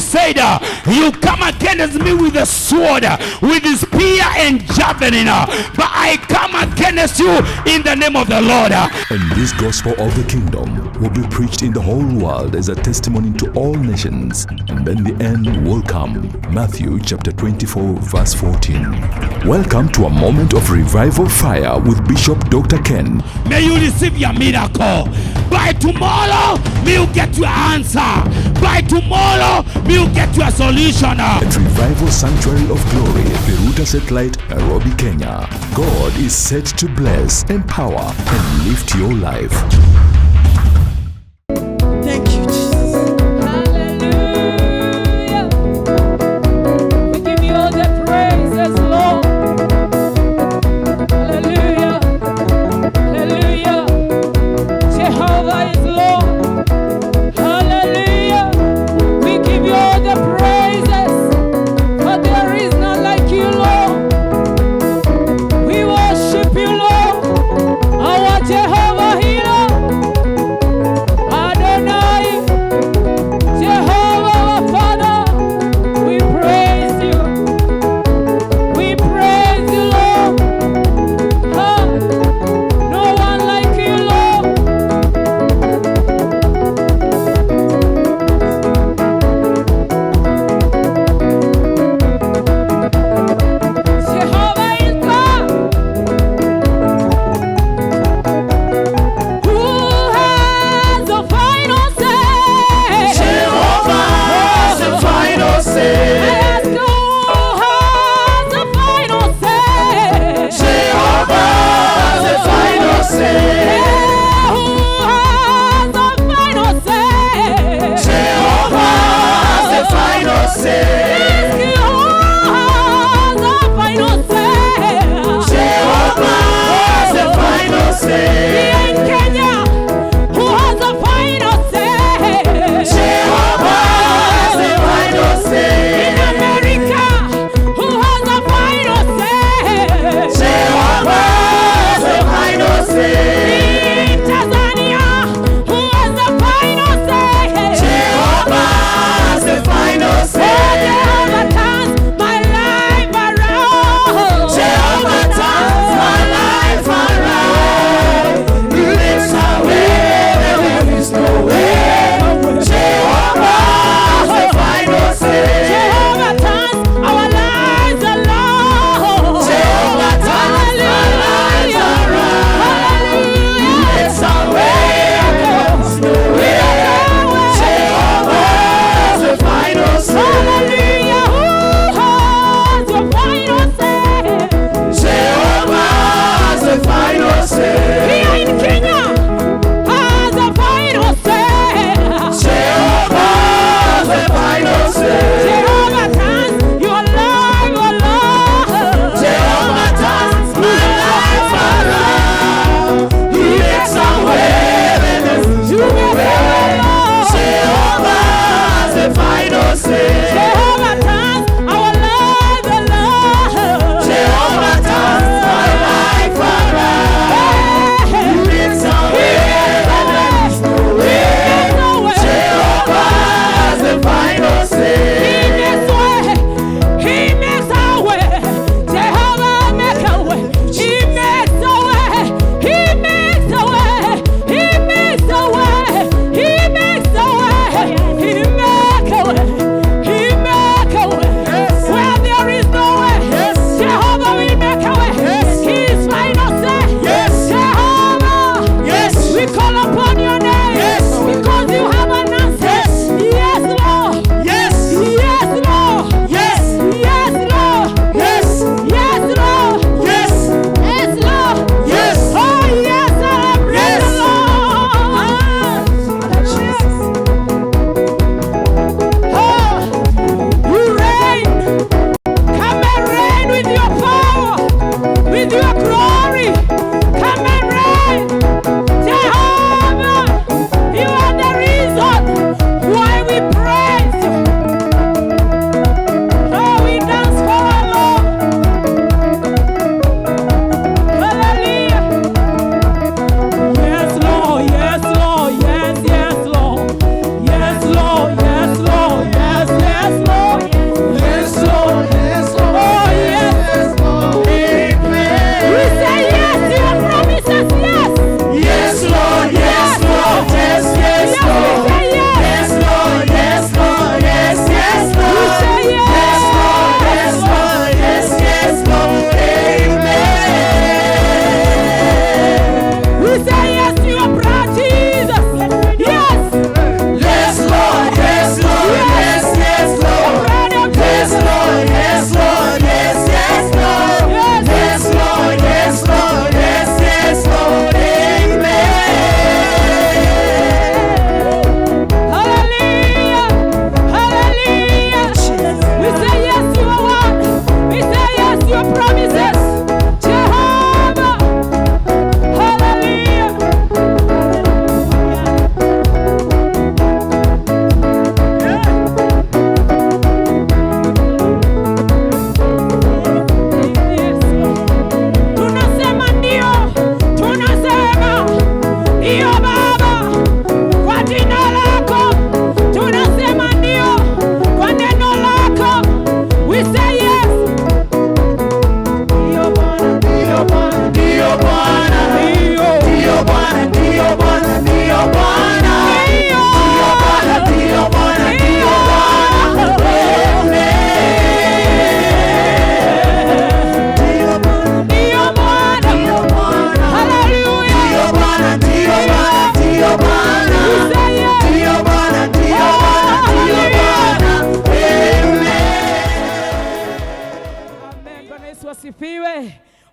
said, you come against me with a sword, with a spear and javelin, but I come against you in the name of the Lord. And this gospel of the kingdom will be preached in the whole world as a testimony to all nations, and then the end will come. Matthew chapter 24 verse 14. Welcome to a moment of revival fire with Bishop Dr. Ken. May you receive your miracle. By tomorrow, may you get your answer. By tomorrow, may you get your solution. At Revival Sanctuary of Glory, Biruta Satellite, Nairobi, Kenya. God is set to bless, empower, and lift your life. Thank you, Jesus. Hallelujah. We give you all the praises, Lord. Hallelujah. Hallelujah. Jehovah is Lord. Hallelujah. We give you all the praises, for there is none like you, Lord. We worship you, Lord. Our Jehovah healer.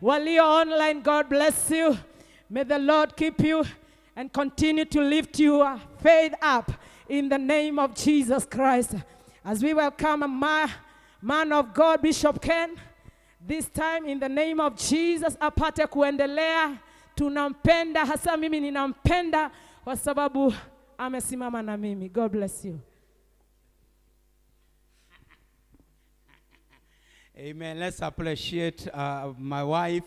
Walio online, God bless you. May the Lord keep you and continue to lift your faith up in the name of Jesus Christ. As we welcome a man of God, Bishop Ken, this time in the name of Jesus, apate kuendelea. Tunampenda, hasa mimi ninampenda kwa sababu amesimama na mimi. God bless you. Amen. Let's appreciate my wife.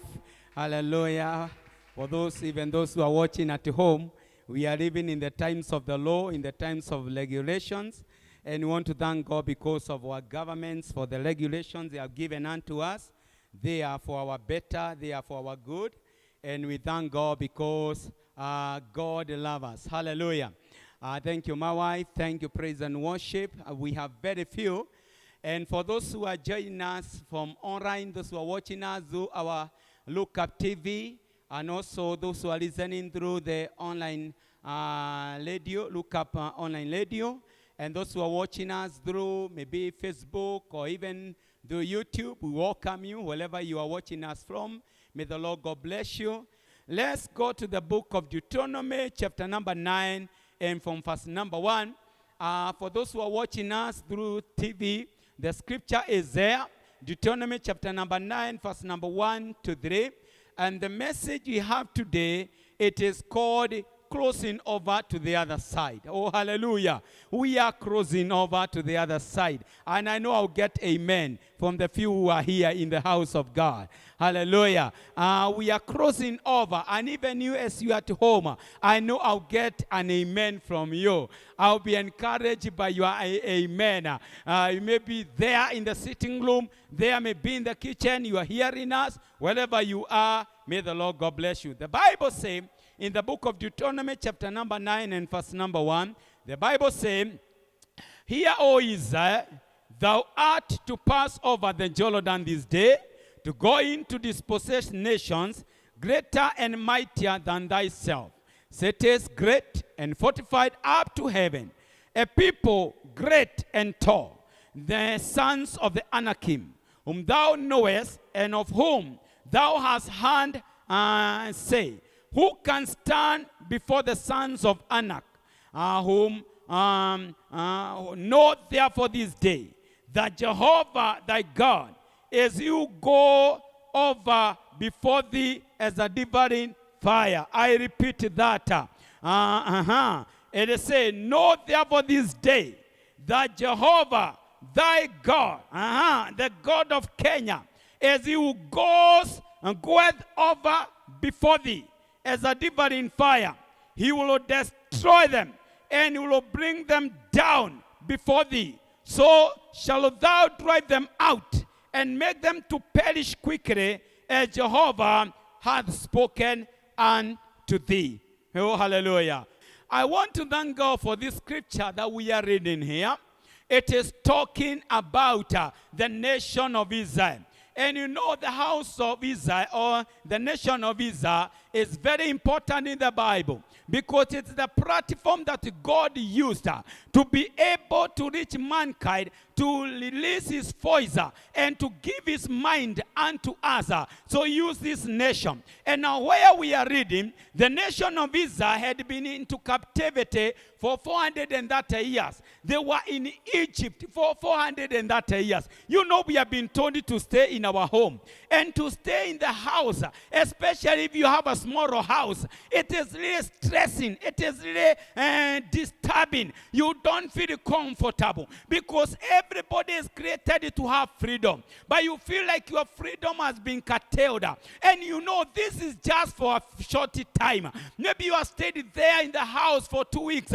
Hallelujah. For those, even those who are watching at home, we are living in the times of the law, in the times of regulations. And we want to thank God because of our governments, for the regulations they have given unto us. They are for our better, they are for our good. And we thank God because God loves us. Hallelujah. Thank you, my wife. Thank you, praise and worship. We have very few. And for those who are joining us from online, those who are watching us through our Look Up TV, and also those who are listening through the online radio, Look Up online radio, and those who are watching us through maybe Facebook or even through YouTube, we welcome you wherever you are watching us from. May the Lord God bless you. Let's go to the book of Deuteronomy, chapter number 9, and from verse number 1. For those who are watching us through TV, the scripture is there, Deuteronomy chapter number 9, verse number 1 to 3. And the message we have today, it is called Crossing Over to the Other Side. Oh, hallelujah. We are crossing over to the other side. And I know I'll get amen from the few who are here in the house of God. Hallelujah. We are crossing over. And even you, as you are at home, I know I'll get an amen from you. I'll be encouraged by your amen. You may be there in the sitting room. There may be in the kitchen. You are hearing us. Wherever you are, may the Lord God bless you. The Bible says, in the book of Deuteronomy, chapter number 9 and verse number 1, the Bible says, Hear, O Israel, thou art to pass over the Jordan this day, to go in to dispossess nations greater and mightier than thyself, cities great and fortified up to heaven, a people great and tall, the sons of the Anakim, whom thou knowest, and of whom thou hast heard say, who can stand before the sons of Anak, whom know therefore this day that Jehovah thy God is you go over before thee as a devouring fire. I repeat that. It is said, know therefore this day that Jehovah thy God, the God of Kenya, is he who goes and goeth over before thee as a devouring fire. He will destroy them, and he will bring them down before thee. So shall thou drive them out, and make them to perish quickly, as Jehovah hath spoken unto thee. Oh, hallelujah. I want to thank God for this scripture that we are reading here. It is talking about the nation of Israel. And you know, the house of Israel, or the nation of Israel, is very important in the Bible, because it's the platform that God used to be able to reach mankind, to release his voice and to give his mind unto us. So use this nation. And now where we are reading, the nation of Israel had been into captivity for 430 years. They were in Egypt for 430 years. You know, we have been told to stay in our home and to stay in the house, especially if you have a smaller house. It is really stressing. It is really disturbing. You don't feel comfortable because everybody is created to have freedom, but you feel like your freedom has been curtailed. And you know, this is just for a short time. Maybe you have stayed there in the house for 2 weeks,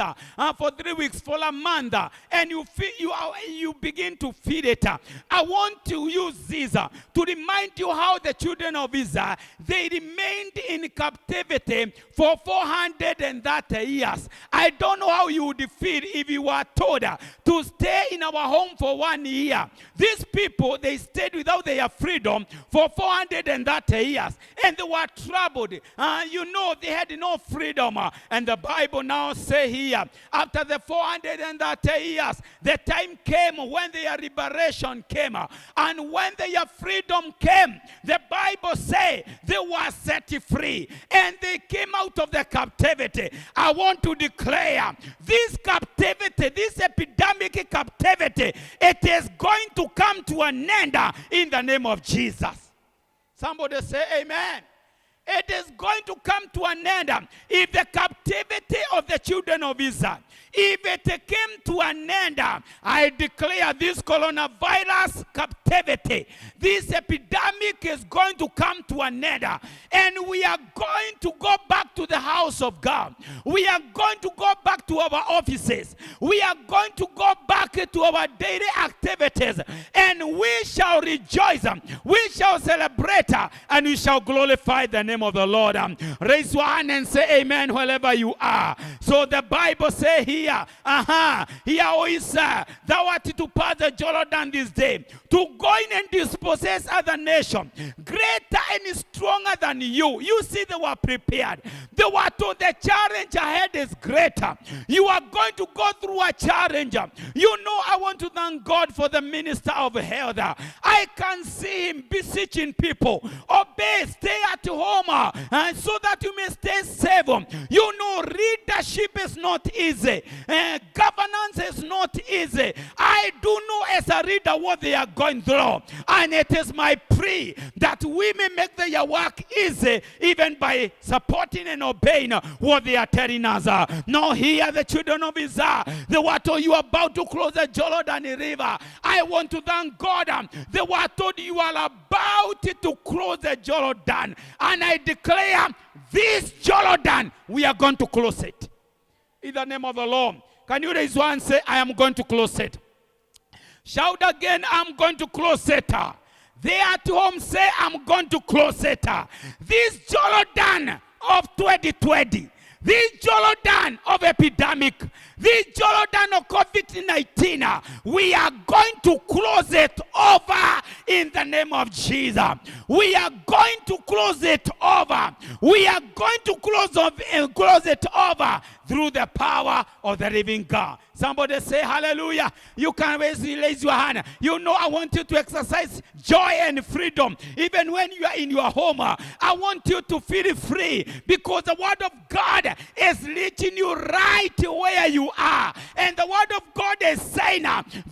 for 3 weeks, for a month, and you begin to feel it. I want to use this to remind you how the children of Israel, they remained in captivity for 430 years. I don't know how you would feel if you were told to stay in our home for 1 year. These people, they stayed without their freedom for 430 years. And they were troubled. They had no freedom. And the Bible now says here, after the 430 years, the time came when their liberation came. And when their freedom came, the Bible says they were set free. And they came out of the captivity. I want to declare this captivity, this epidemic captivity, it is going to come to an end in the name of Jesus. Somebody say amen. It is going to come to an end. If the captivity of the children of Israel, if it came to an end, I declare this coronavirus captivity, this epidemic is going to come to an end. And we are going to go back to the house of God. We are going to go back to our offices. We are going to go back to our daily activities. And we shall rejoice. We shall celebrate. And we shall glorify the name of the Lord. Raise your hand and say amen wherever you are. So the Bible says here, here is thou art to pass the Jordan this day, to go in and dispossess other nations, greater and stronger than you. You see, they were prepared. They were told the challenge ahead is greater. You are going to go through a challenge. I want to thank God for the minister of health. I can see him beseeching people, obey, stay at home, and so that you may stay safe. Leadership is not easy. Governance is not easy. I do know as a reader what they are going through. And it is my plea that we may make their work easy, even by supporting and obeying what they are telling us. Now here the children of Israel, they were told you are about to cross the Jordan River. I want to thank God. They were told you are about to cross the Jordan. And I declare this Jordan, we are going to close it. In the name of the Lord. Can you raise one and say, I am going to close it? Shout again, I'm going to close it. They at home say, I'm going to close it. This Jordan of 2020, this Jordan of epidemic, this Jordan of COVID-19, we are going to close it over in the name of Jesus. We are going to close it over. We are going to close it over through the power of the living God. Somebody say hallelujah. You can raise your hand. I want you to exercise joy and freedom. Even when you are in your home, I want you to feel free because the word of God is reaching you right where you are. And the word of God is saying,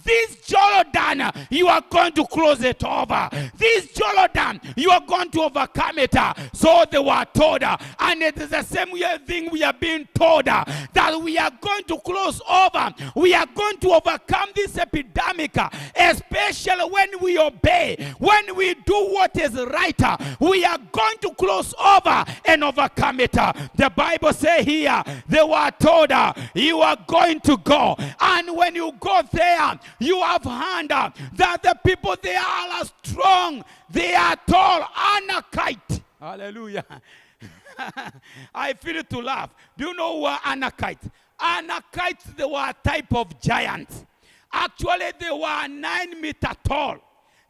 this Jordan, you are going to close it over. This Jordan, you are going to overcome it. So they were told, and it is the same thing we are being told, that we are going to close over. We are going to overcome this epidemic, especially when we obey, when we do what is right. We are going to close over and overcome it. The Bible says here, they were told, you are going to go. And when you go there, you have heard that the people there are strong. They are tall, Anakite. Hallelujah. I feel to laugh. Do you know who are Anakites? Anakites, they were a type of giants. Actually, they were 9 meters tall.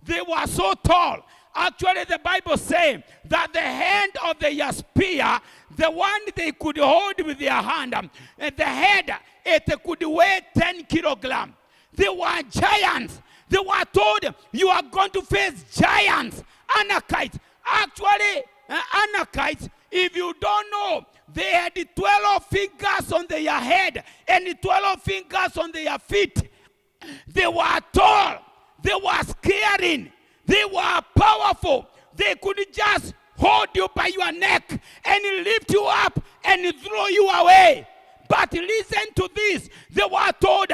They were so tall. Actually, the Bible says that the hand of their spear, the one they could hold with their hand, and the head, it could weigh 10 kilograms. They were giants. They were told, you are going to face giants, Anakites. Actually, Anakites, if you don't know, they had 12 fingers on their head and 12 fingers on their feet. They were tall. They were scaring. They were powerful. They could just hold you by your neck and lift you up and throw you away. But listen to this. They were told,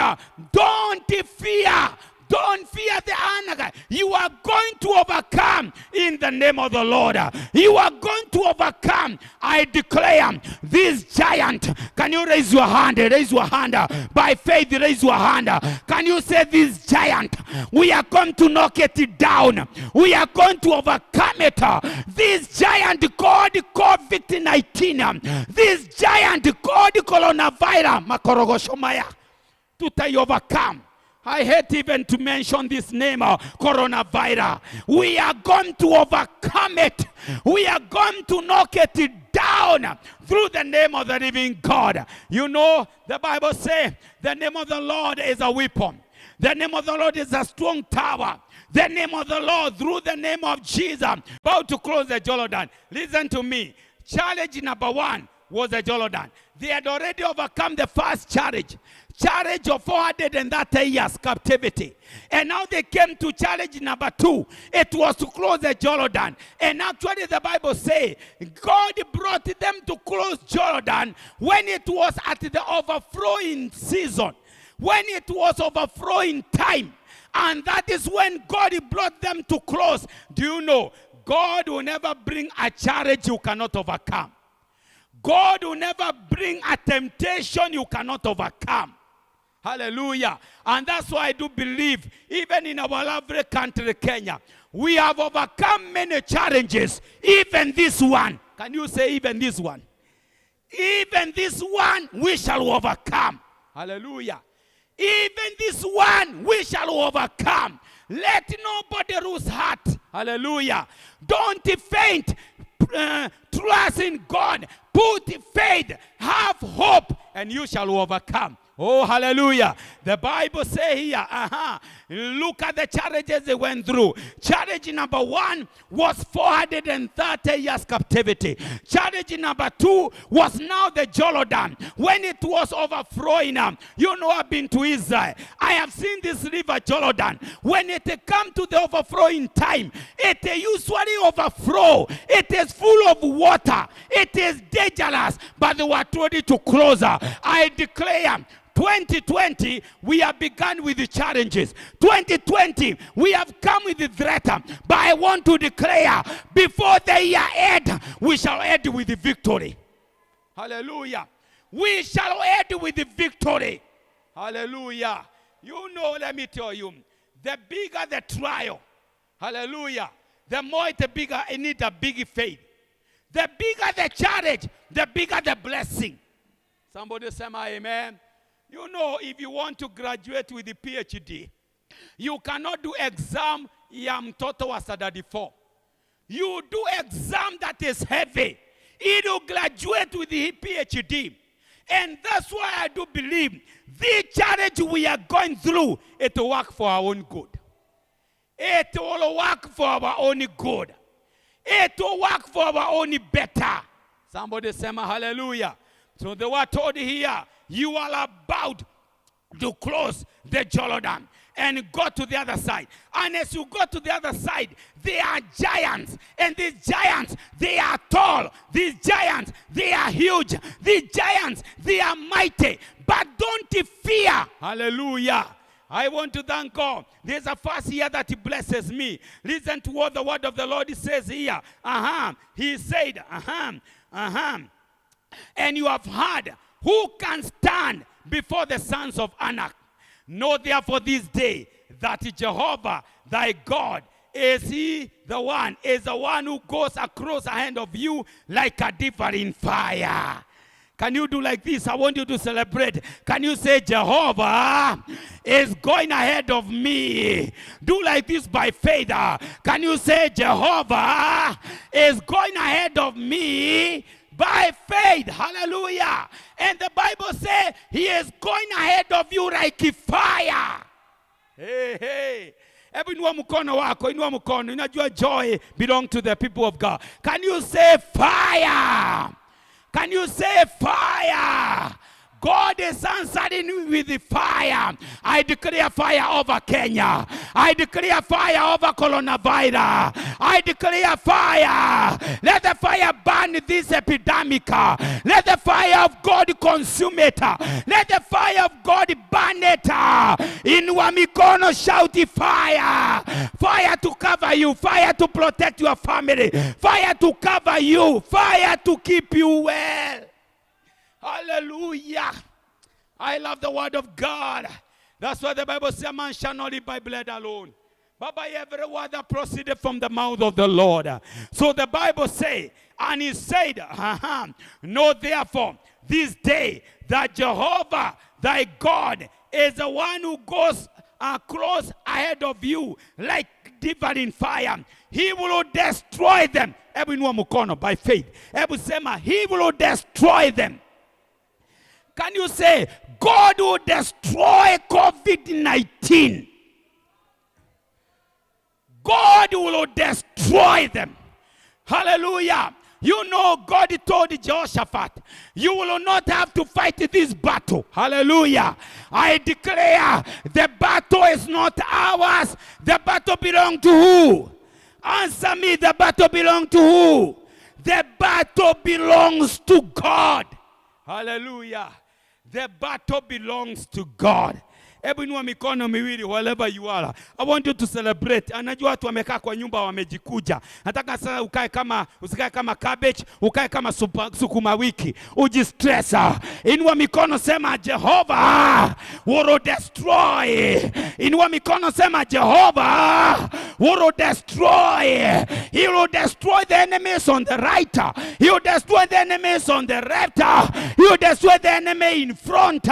don't fear. Don't fear the anger. You are going to overcome in the name of the Lord. You are going to overcome. I declare this giant. Can you raise your hand? Raise your hand. By faith, raise your hand. Can you say this giant? We are going to knock it down. We are going to overcome it. This giant called COVID-19. This giant called coronavirus. Makorogoshomaya. To overcome. I hate even to mention this name, coronavirus. We are going to overcome it. We are going to knock it down through the name of the living God. You know, the Bible says the name of the Lord is a weapon. The name of the Lord is a strong tower. The name of the Lord, through the name of Jesus, about to close the Jordan. Listen to me. Challenge number 1 was the Jordan. They had already overcome the first challenge of 430 years captivity. And now they came to challenge number 2. It was to close the Jordan. And actually the Bible says God brought them to close Jordan when it was at the overflowing season. When it was overflowing time. And that is when God brought them to close. Do you know, God will never bring a challenge you cannot overcome. God will never bring a temptation you cannot overcome. Hallelujah. And that's why I do believe, even in our lovely country, Kenya, we have overcome many challenges. Even this one. Can you say even this one? Even this one we shall overcome. Hallelujah. Even this one we shall overcome. Let nobody lose heart. Hallelujah. Don't faint. Trust in God. Put faith. Have hope. And you shall overcome. Oh, hallelujah. The Bible says here, look at the challenges they went through. Challenge number 1 was 430 years captivity. Challenge number 2 was now the Jordan. When it was overflowing, you know, I've been to Israel. I have seen this river Jordan. When it comes to the overflowing time, it usually overflow. It is full of water. It is dangerous, but they were told to close. I declare 2020, we have begun with the challenges. 2020, we have come with the threat. But I want to declare, before the year end, we shall end with the victory. Hallelujah. We shall end with the victory. Hallelujah. You know, let me tell you, the bigger the trial, hallelujah, the more the bigger it needs a big faith. The bigger the challenge, the bigger the blessing. Somebody say amen. You know, if you want to graduate with the PhD, you cannot do exam ya mtoto wa standard 4. You do exam that is heavy. It will graduate with the PhD. And that's why I do believe the challenge we are going through, it will work for our own good. It will work for our own good. It will work for our own better. Somebody say hallelujah. So they were told here, you are about to close the Jordan and go to the other side. And as you go to the other side, they are giants. And these giants, they are tall. These giants, they are huge. These giants, they are mighty. But don't fear. Hallelujah. I want to thank God. There's a verse here that he blesses me. Listen to what the word of the Lord says here. He said, and you have heard, who can stand before the sons of Anak? Know therefore this day that Jehovah thy God is the one who goes across ahead of you like a devouring fire. Can you do like this? I want you to celebrate. Can you say, Jehovah is going ahead of me? Do like this by faith. Can you say, Jehovah is going ahead of me by faith? Hallelujah. And the Bible says he is going ahead of you like a fire. Hey. Hebu inua mkono wako, inua mkono. Unajua joy belongs to the people of God. Can you say fire? Can you say fire? God is answering with the fire. I declare fire over Kenya. I declare fire over coronavirus. I declare fire. Let the fire burn this epidemic. Let the fire of God consume it. Let the fire of God burn it. Inua mikono, shout fire. Fire to cover you. Fire to protect your family. Fire to cover you. Fire to keep you well. Hallelujah. I love the word of God. That's why the Bible says man shall not live by bread alone, but by every word that proceeded from the mouth of the Lord. So the Bible says, and he said, know therefore this day that Jehovah thy God is the one who goes close ahead of you like devouring fire. He will destroy them. Ebu inua mkono by faith. Ebu sema, he will destroy them. Can you say, God will destroy COVID-19? God will destroy them. Hallelujah. You know, God told Jehoshaphat, you will not have to fight this battle. Hallelujah. I declare the battle is not ours. The battle belongs to who? Answer me, the battle belongs to who? The battle belongs to God. Hallelujah. The battle belongs to God. Hebu inua mikono miwili wherever you are. I want you to celebrate. Anajua watu wamekaa kwa nyumba wamejikuja. Nataka sasa usikae kama cabbage, ukae kama sukuma wiki. Ujistress. Inua mikono, sema Jehovah will destroy. Inua mikono, sema Jehovah will destroy. He will destroy the enemies on the right. He will destroy the enemies on the left. He will destroy the enemy in front.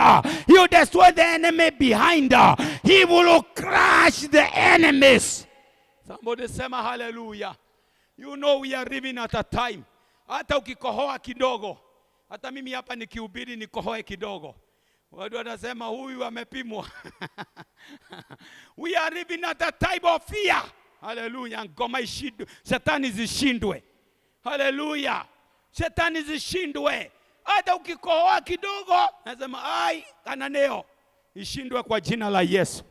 He will destroy the enemy behind. He will crush the enemies. Somebody say hallelujah. You know we are living at a time. Hata ukikohoa kidogo. Hata mimi hapa nikihubiri nikohoe kidogo. Watu wanasema huyu amepimwa. We are living at a time of fear. Hallelujah. Ngoma ishindwe. Shetani zishindwe. Hallelujah. Shetani zishindwe. Hata ukikohoa kidogo. Nasema ai kananeo. Ishindwe kwa jina la Yesu.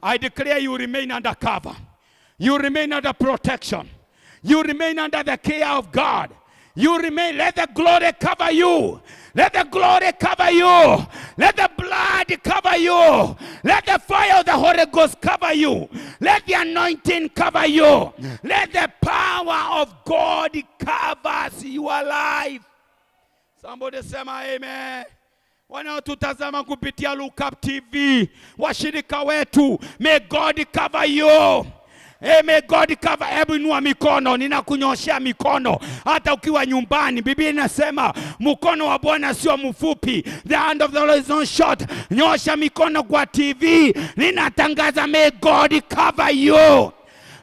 I declare you remain under cover. You remain under protection. You remain under the care of God. You remain, let the glory cover you. Let the glory cover you. Let the blood cover you. Let the fire of the Holy Ghost cover you. Let the anointing cover you. Let the power of God cover your life. Somebody say amen. Wanaotutazama kupitia Look Up TV, washirika wetu, may God cover you. May God cover. Hebu inua mikono, ninakunyoshea mikono. Hata ukiwa nyumbani, Biblia inasema mkono wa Bwana sio mfupi. The hand of the Lord is not short. Nyosha mikono kwa TV. Ninatangaza, may God cover you.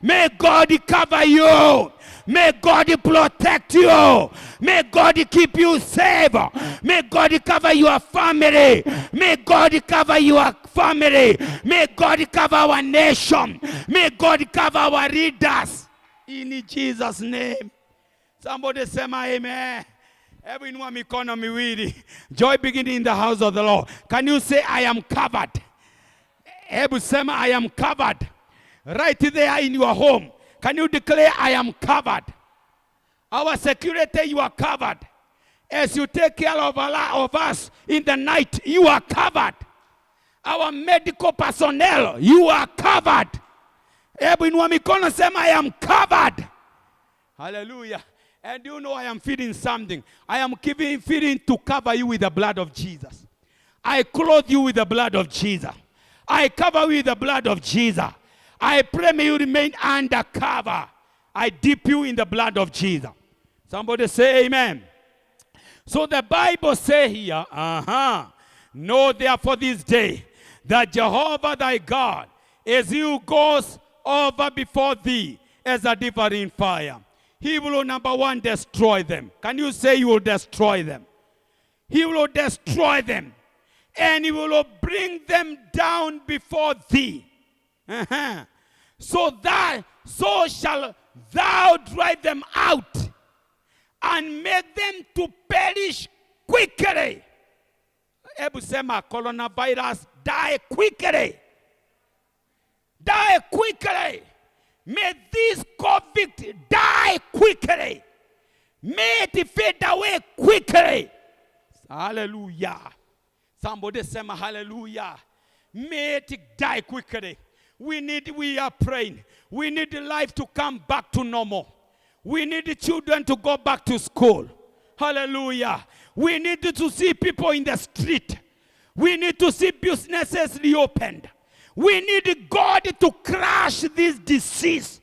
May God cover you. May God protect you. May God keep you safe. May God cover your family. May God cover your family. May God cover our nation. May God cover our leaders. In Jesus' name. Somebody say amen. Hebu inua mikono miwili. Joy beginning in the house of the Lord. Can you say, I am covered? Hebu sema, I am covered. Right there in your home. Can you declare, I am covered? Our security, you are covered. As you take care of us in the night, you are covered. Our medical personnel, you are covered. Ebu inua mikono, sema, I am covered. Hallelujah. And you know I am feeling something. I am feeling to cover you with the blood of Jesus. I clothe you with the blood of Jesus. I cover you with the blood of Jesus. I pray may you remain under cover. I dip you in the blood of Jesus. Somebody say amen. So the Bible says here, know therefore this day that Jehovah thy God is he who goes over before thee as a devouring fire. He will, number one, destroy them. Can you say he will destroy them? He will destroy them. And he will bring them down before thee. So shall thou drive them out and make them to perish quickly. Ebu sema coronavirus, die quickly. Die quickly. May this COVID die quickly. May it fade away quickly. Hallelujah. Somebody say hallelujah. May it die quickly. We are praying. We need life to come back to normal. We need the children to go back to school. Hallelujah. We need to see people in the street. We need to see businesses reopened. We need God to crush this disease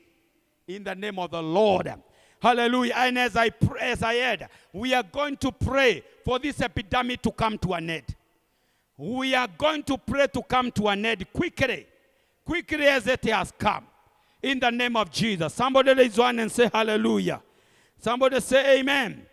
in the name of the Lord. Hallelujah. And as I heard, we are going to pray for this epidemic to come to an end. We are going to pray to come to an end quickly as it has come. In the name of Jesus. Somebody raise one and say hallelujah. Somebody say amen.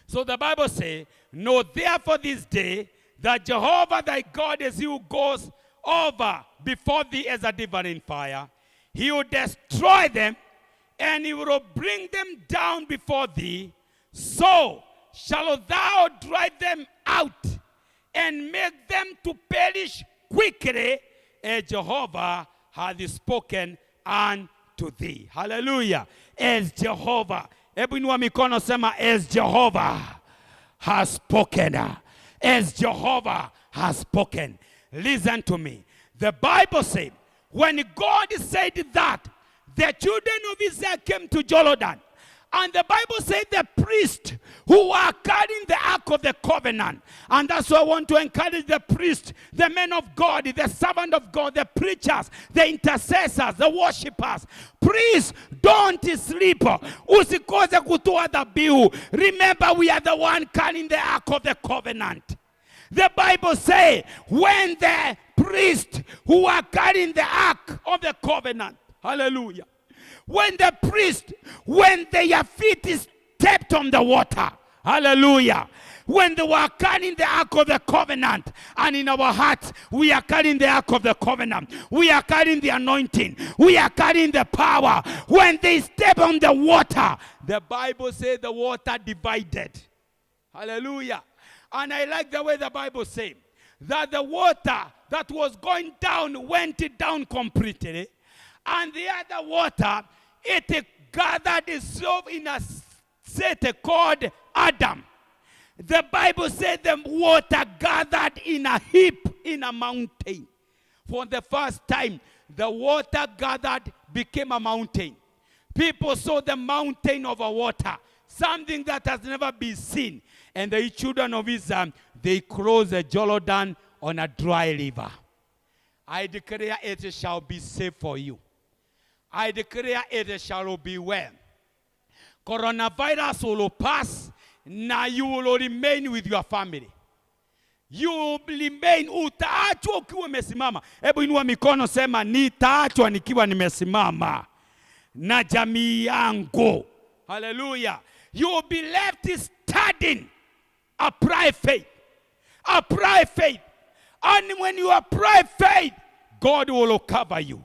So the Bible says, know therefore this day that Jehovah thy God is he who goes over before thee as a devouring fire. He will destroy them, and he will bring them down before thee. So shall thou drive them out and make them to perish quickly, as Jehovah hath spoken unto thee. Hallelujah. As Jehovah. Hebu inua mikono sema as Jehovah has spoken. As Jehovah has spoken. Listen to me. The Bible said, when God said that, the children of Israel came to Jordan. And the Bible said the priest who are carrying the Ark of the Covenant. And that's why I want to encourage the priest, the men of God, the servant of God, the preachers, the intercessors, the worshippers. Priests, don't sleep. Usikose kutoa dhabihu. Remember, we are the one carrying the Ark of the Covenant. The Bible says, when the priests who are carrying the Ark of the Covenant, hallelujah, when the priest, when their feet is stepped on the water, hallelujah, when they were carrying the Ark of the Covenant, and in our hearts, we are carrying the Ark of the Covenant, we are carrying the anointing, we are carrying the power. When they step on the water, the Bible says the water divided, hallelujah. And I like the way the Bible says that the water that was going down went down completely. And the other water, it gathered itself in a set called Adam. The Bible said the water gathered in a heap in a mountain. For the first time, the water gathered became a mountain. People saw the mountain of a water, something that has never been seen. And the children of Israel, they crossed the Jordan on a dry river. I declare it shall be safe for you. I declare it shall be well. Coronavirus will pass. Now you will remain with your family. You will remain. Utaachwa ukiwa umesimama. Hebu inua mikono sema nitaachwa nikiwa nimesimama na jamii yangu. Hallelujah. You will be left studying a private faith. A private faith. And when you apply faith, God will cover you.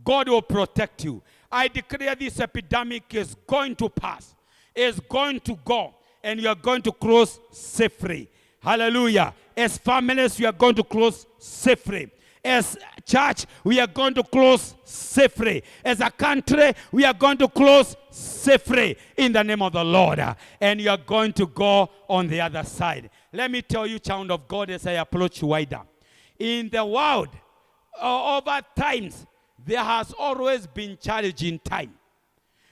God will protect you. I declare this epidemic is going to pass. Is going to go. And you are going to cross safely. Hallelujah. As families, we are going to close safely. As church, we are going to close safely. As a country, we are going to close safely in the name of the Lord. And you are going to go on the other side. Let me tell you, child of God, as I approach wider. In the world, over times, there has always been challenging time.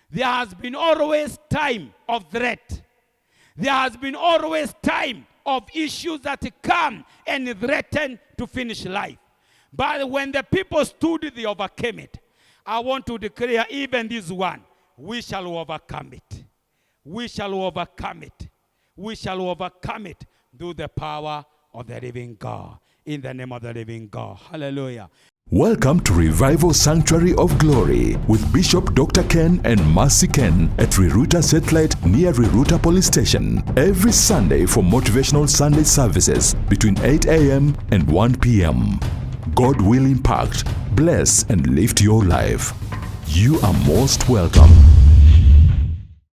There has been always time of threat. There has been always time of issues that come and threaten to finish life. But when the people stood, they overcame it. I want to declare even this one, we shall overcome it. We shall overcome it. We shall overcome it through the power of the living God. In the name of the living God. Hallelujah. Welcome to Revival Sanctuary of Glory with Bishop Dr. Ken and Mercy Ken at Riruta Satellite near Riruta Police Station. Every Sunday for Motivational Sunday services between 8 a.m. and 1 p.m. God will impact, bless, and lift your life. You are most welcome.